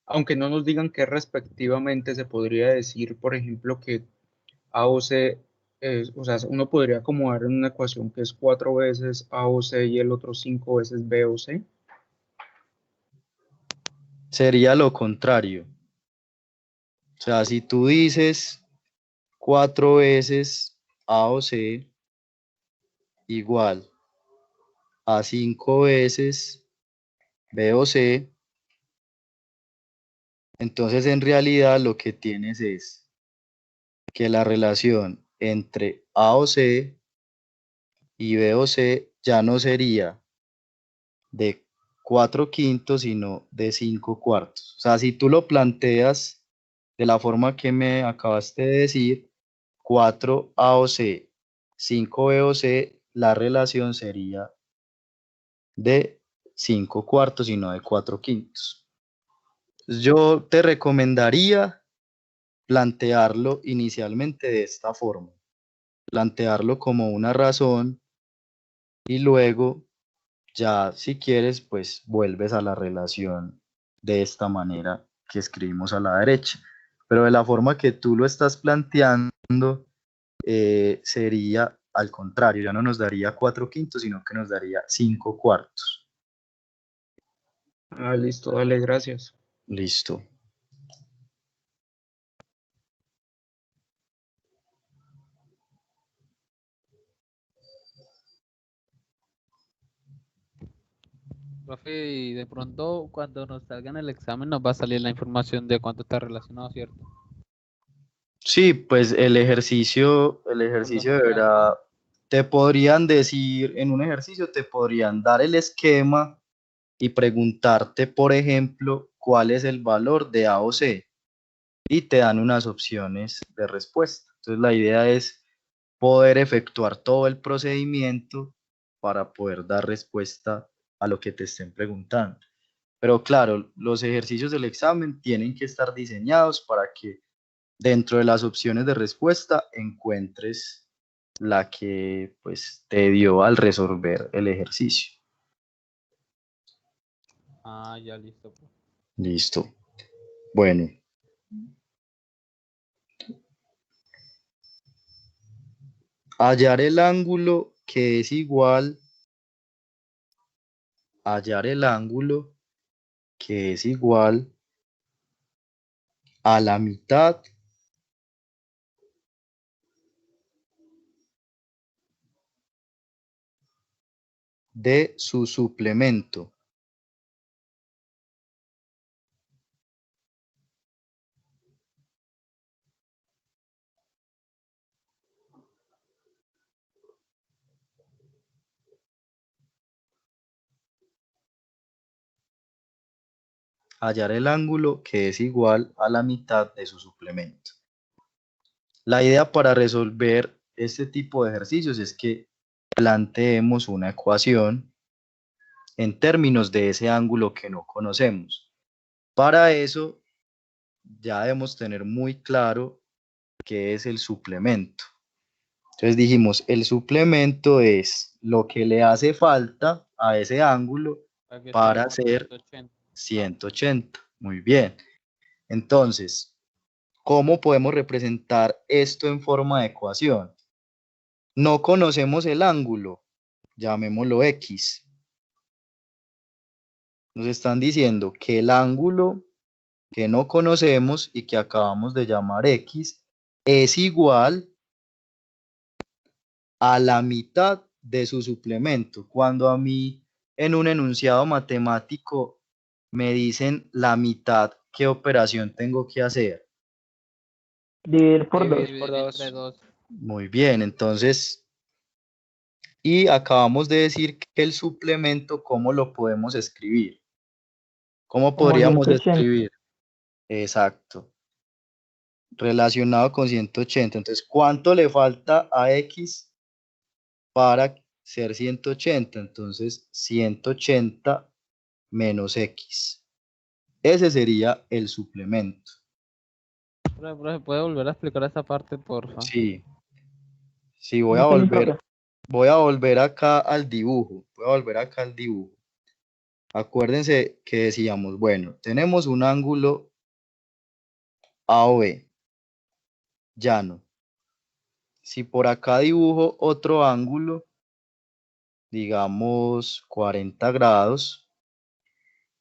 aunque no nos digan qué respectivamente, se podría decir, por ejemplo, que A o C es, o sea, uno podría acomodar en una ecuación que es 4 veces A o C y el otro 5 veces B o C. sería lo contrario. O sea, si tú dices 4 veces A o C igual a 5 veces B o C, entonces en realidad lo que tienes es que la relación entre A o C y B o C ya no sería de 4/5, sino de 5/4. O sea, si tú lo planteas de la forma que me acabaste de decir, 4A o C, 5B o C, la relación sería de 5 cuartos y no de 4 quintos. Yo te recomendaría plantearlo inicialmente de esta forma, plantearlo como una razón y luego ya si quieres pues vuelves a la relación de esta manera que escribimos a la derecha, pero de la forma que tú lo estás planteando sería al contrario, ya no nos daría 4 quintos sino que nos daría 5 cuartos. Ah, listo, dale, gracias. Listo. Profe, y de pronto cuando nos salga en el examen nos va a salir la información de cuánto está relacionado, ¿cierto? Sí, pues el ejercicio de verdad, te podrían decir, en un ejercicio te podrían dar el esquema y preguntarte, por ejemplo, cuál es el valor de A o C y te dan unas opciones de respuesta. Entonces la idea es poder efectuar todo el procedimiento para poder dar respuesta a lo que te estén preguntando. Pero claro, los ejercicios del examen tienen que estar diseñados para que dentro de las opciones de respuesta encuentres la que pues te dio al resolver el ejercicio. Ah, ya listo, profe. Listo. Bueno. Hallar el ángulo que es igual a la mitad de su suplemento. Hallar el ángulo que es igual a la mitad de su suplemento. La idea para resolver este tipo de ejercicios es que planteemos una ecuación en términos de ese ángulo que no conocemos. Para eso ya debemos tener muy claro qué es el suplemento. Entonces dijimos, el suplemento es lo que le hace falta a ese ángulo Para que para tenemos hacer 180. 180. Muy bien. Entonces, ¿cómo podemos representar esto en forma de ecuación? No conocemos el ángulo, llamémoslo X. Nos están diciendo que el ángulo que no conocemos y que acabamos de llamar X es igual a la mitad de su suplemento. Cuando a mí en un enunciado matemático me dicen la mitad, ¿qué operación tengo que hacer? Dividir por 2. Dividir entre 2. Muy bien, entonces, y acabamos de decir que el suplemento, ¿cómo lo podemos escribir? ¿Cómo Como podríamos 180. escribir? Exacto. Relacionado con 180. Entonces, ¿cuánto le falta a X para ser 180? Entonces, 180 menos X. Ese sería el suplemento. Profe, ¿puede volver a explicar esa parte, porfa? Sí, sí, voy a ¿Cómo que mi profe? volver acá al dibujo. Voy a volver acá al dibujo. Acuérdense que decíamos, bueno, tenemos un ángulo AOB, llano. Si por acá dibujo otro ángulo, digamos 40 grados,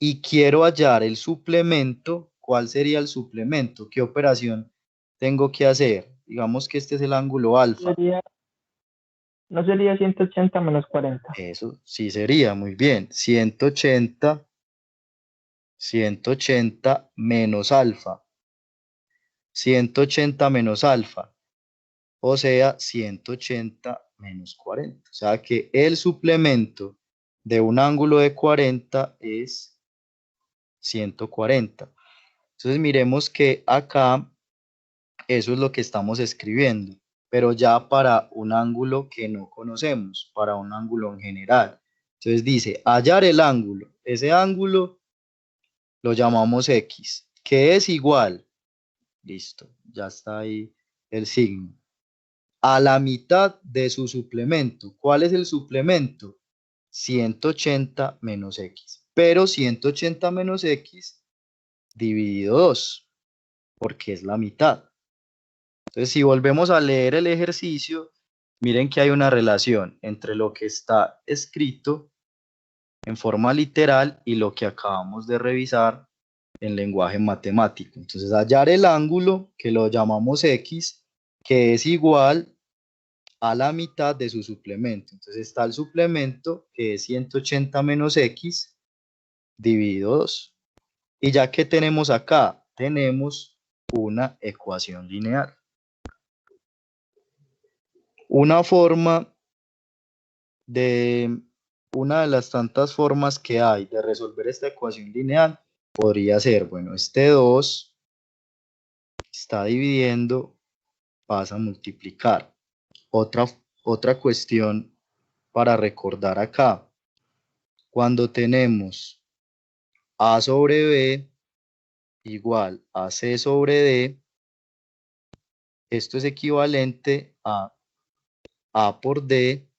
y quiero hallar el suplemento, ¿cuál sería el suplemento? ¿Qué operación tengo que hacer? Digamos que este es el ángulo alfa. No sería 180 menos 40. Eso sí sería, muy bien. 180 menos alfa. 180 menos alfa. O sea, 180 menos 40. O sea que el suplemento de un ángulo de 40 es 140. Entonces miremos que acá eso es lo que estamos escribiendo, pero ya para un ángulo que no conocemos, para un ángulo en general. Entonces dice, hallar el ángulo. Ese ángulo lo llamamos X, que es igual, listo, ya está ahí el signo, a la mitad de su suplemento. ¿Cuál es el suplemento? 180 menos X. Pero 180 menos X dividido 2, porque es la mitad. Entonces, si volvemos a leer el ejercicio, miren que hay una relación entre lo que está escrito en forma literal y lo que acabamos de revisar en lenguaje matemático. Entonces, hallar el ángulo, que lo llamamos X, que es igual a la mitad de su suplemento. Entonces está el suplemento, que es 180 menos X dividido 2. Y ya que tenemos acá, tenemos una ecuación lineal. Una forma de, una de las tantas formas que hay de resolver esta ecuación lineal podría ser, bueno, este 2 está dividiendo, pasa a multiplicar. Otra cuestión para recordar acá, cuando tenemos A sobre B igual a C sobre D, esto es equivalente a A por D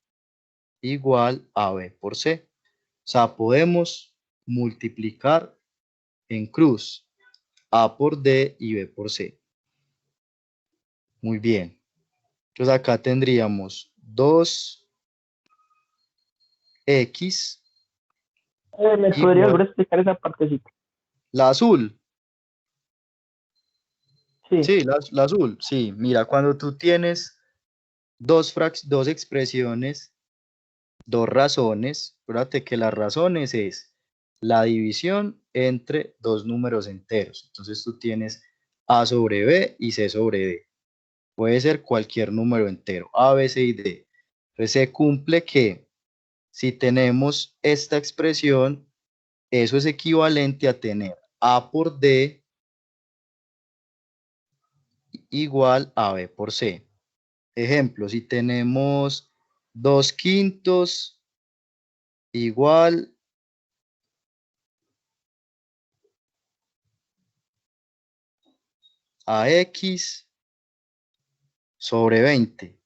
igual a B por C. O sea, podemos multiplicar en cruz A por D y B por C. Muy bien. Entonces acá tendríamos 2x ¿Me podría volver a explicar esa partecita? La azul. Sí. Sí, la azul. Sí, mira, cuando tú tienes dos expresiones, dos razones, acuérdate que las razones es la división entre dos números enteros. Entonces tú tienes A sobre B y C sobre D. Puede ser cualquier número entero, A, B, C y D. Entonces se cumple que si tenemos esta expresión, eso es equivalente a tener A por D igual a B por C. Ejemplo, si tenemos 2/5 igual a X sobre 20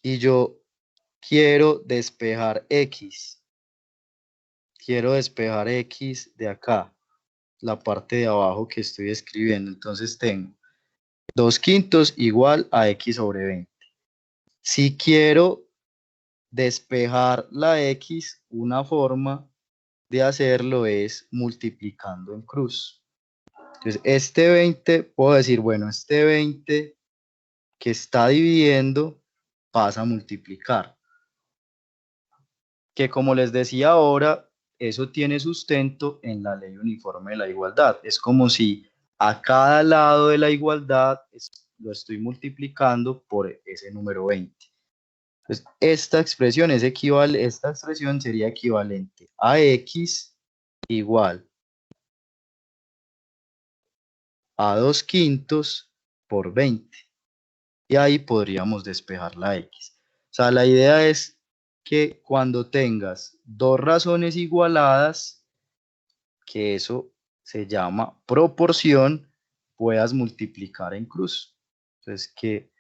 y yo quiero despejar X de acá, la parte de abajo que estoy escribiendo. Entonces tengo 2/5 igual a X sobre 20. Si quiero despejar la X, una forma de hacerlo es multiplicando en cruz. Entonces, este 20, puedo decir, bueno, este 20 que está dividiendo pasa a multiplicar. Que como les decía ahora, eso tiene sustento en la ley uniforme de la igualdad. Es como si a cada lado de la igualdad lo estoy multiplicando por ese número 20. Entonces, esta expresión sería equivalente a X igual a 2/5 por 20. Y ahí podríamos despejar la X. O sea, la idea es que cuando tengas dos razones igualadas, que eso se llama proporción, puedas multiplicar en cruz. Entonces, que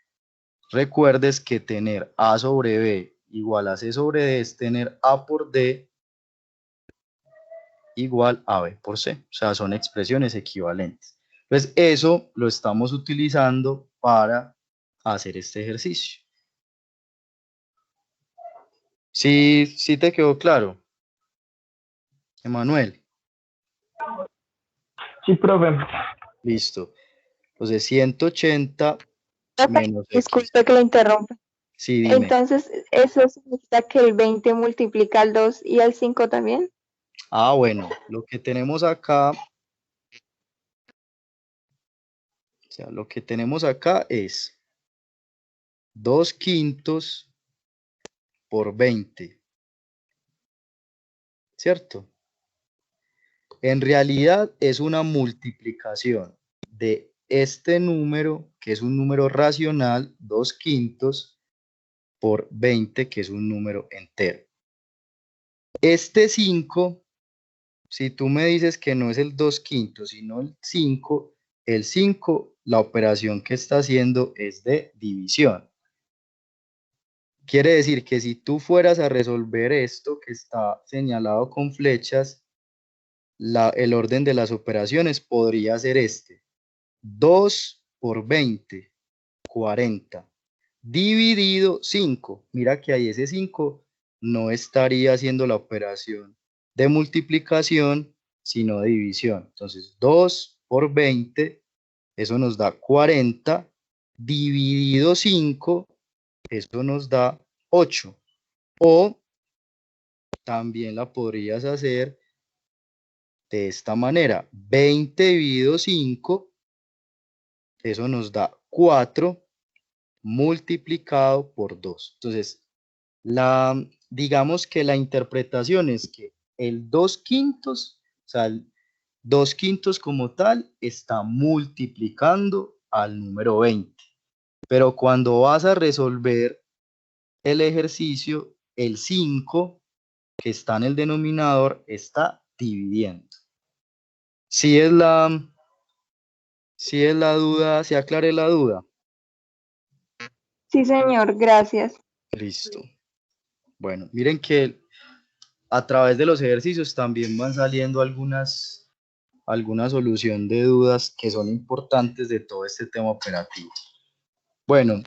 recuerdes que tener A sobre B igual a C sobre D es tener A por D igual a B por C. O sea, son expresiones equivalentes. Entonces, eso lo estamos utilizando para hacer este ejercicio. Sí te quedó claro, Emanuel. Sí, profe. Listo. Entonces 180 menos X. Disculpe que lo interrumpa. Sí, dime. Entonces, ¿eso significa que el 20 multiplica al 2 y al 5 también? Ah, bueno, lo que tenemos acá, es 2/5 por 20, ¿cierto? En realidad es una multiplicación de este número, que es un número racional, 2/5, por 20, que es un número entero. Este 5, si tú me dices que no es el 2/5, sino el 5, la operación que está haciendo es de división. Quiere decir que si tú fueras a resolver esto que está señalado con flechas, el orden de las operaciones podría ser este. 2 por 20, 40. Dividido 5. Mira que ahí ese 5 no estaría haciendo la operación de multiplicación, sino de división. Entonces, 2 por 20, eso nos da 40. Dividido 5, eso nos da 8. O también la podrías hacer de esta manera. 20 dividido 5, eso nos da 4 multiplicado por 2. Entonces, digamos que la interpretación es que el 2/5, o sea, el 2/5 como tal, está multiplicando al número 20. Pero cuando vas a resolver el ejercicio, el 5 que está en el denominador está dividiendo. Si es la duda, si aclaré la duda. Sí, señor, gracias. Listo. Bueno, miren que a través de los ejercicios también van saliendo alguna solución de dudas que son importantes de todo este tema operativo. Bueno.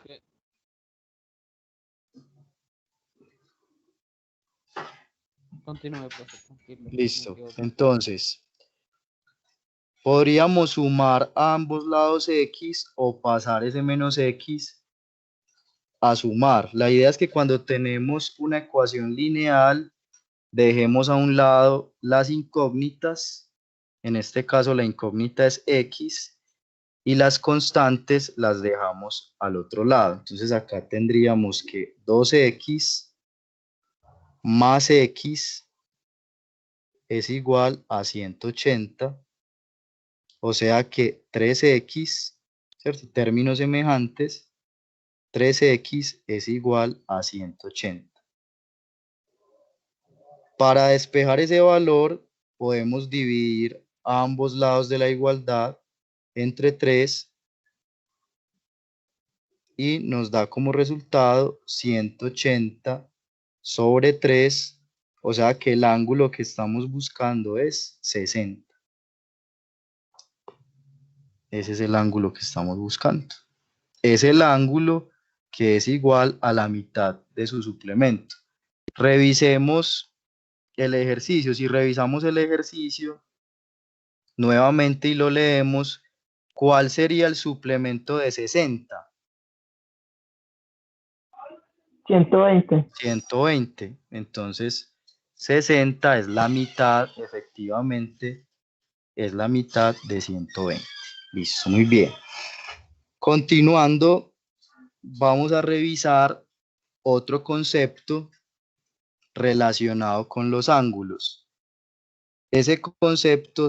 Continúe, profe, tranquilo. Listo. Entonces, podríamos sumar a ambos lados x o pasar ese menos x a sumar. La idea es que cuando tenemos una ecuación lineal, dejemos a un lado las incógnitas. En este caso, la incógnita es x y las constantes las dejamos al otro lado. Entonces, acá tendríamos que 2x más x es igual a 180. O sea que 3x, ¿cierto? Términos semejantes, 3x es igual a 180. Para despejar ese valor, podemos dividir a ambos lados de la igualdad entre 3 y nos da como resultado 180 sobre 3, o sea que el ángulo que estamos buscando es 60. Ese es el ángulo que estamos buscando. Es el ángulo que es igual a la mitad de su suplemento. Revisemos el ejercicio. Si revisamos el ejercicio nuevamente y lo leemos, ¿cuál sería el suplemento de 60? 120. 120. Entonces, 60 es la mitad, efectivamente, es la mitad de 120. Listo, muy bien. Continuando, vamos a revisar otro concepto relacionado con los ángulos. Ese concepto